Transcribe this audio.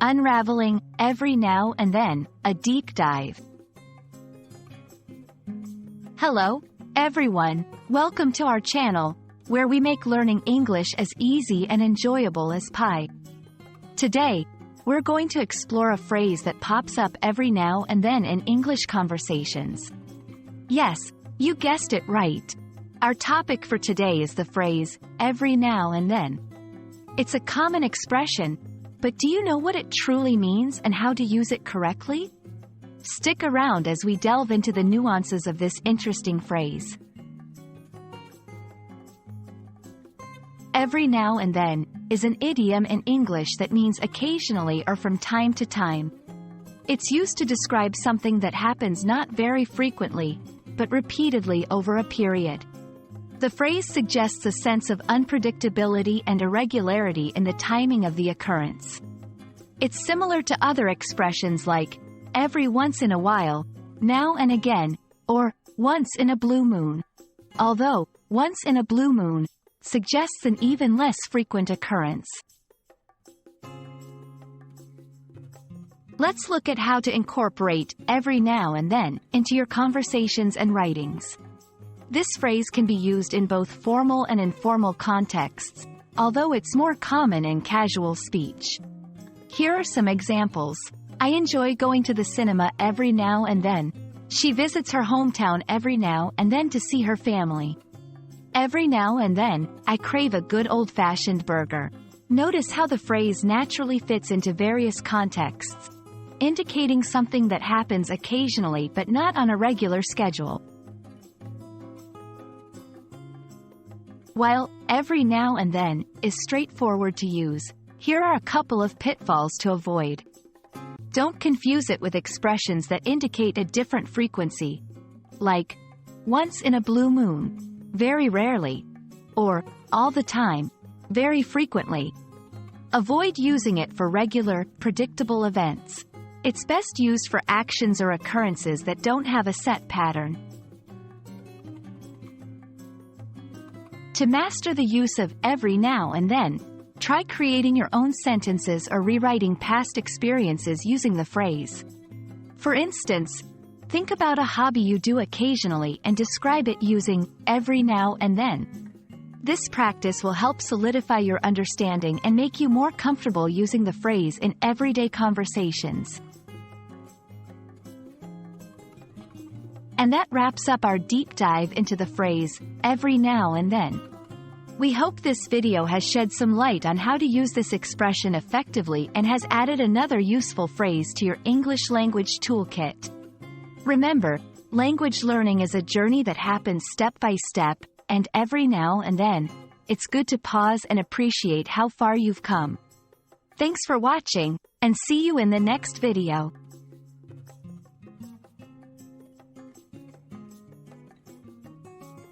Unraveling, every now and then, a deep dive. Hello, everyone. Welcome to our channel, where we make learning English as easy and enjoyable as pie. Today, we're going to explore a phrase that pops up every now and then in English conversations. Yes, you guessed it right. Our topic for today is the phrase, every now and then. It's a common expression, but do you know what it truly means and how to use it correctly? Stick around as we delve into the nuances of this interesting phrase. Every now and then is an idiom in English that means occasionally or from time to time. It's used to describe something that happens not very frequently, but repeatedly over a period. The phrase suggests a sense of unpredictability and irregularity in the timing of the occurrence. It's similar to other expressions like, every once in a while, now and again, or once in a blue moon. Although, once in a blue moon suggests an even less frequent occurrence. Let's look at how to incorporate every now and then into your conversations and writings. This phrase can be used in both formal and informal contexts, although it's more common in casual speech. Here are some examples. I enjoy going to the cinema every now and then. She visits her hometown every now and then to see her family. Every now and then, I crave a good old-fashioned burger. Notice how the phrase naturally fits into various contexts, indicating something that happens occasionally but not on a regular schedule. While every now and then is straightforward to use, here are a couple of pitfalls to avoid. Don't confuse it with expressions that indicate a different frequency, like once in a blue moon, very rarely, or all the time, very frequently. Avoid using it for regular, predictable events. It's best used for actions or occurrences that don't have a set pattern. To master the use of every now and then, try creating your own sentences or rewriting past experiences using the phrase. For instance, think about a hobby you do occasionally and describe it using every now and then. This practice will help solidify your understanding and make you more comfortable using the phrase in everyday conversations. And that wraps up our deep dive into the phrase, every now and then. We hope this video has shed some light on how to use this expression effectively and has added another useful phrase to your English language toolkit. Remember, language learning is a journey that happens step by step, and every now and then, it's good to pause and appreciate how far you've come. Thanks for watching, and see you in the next video.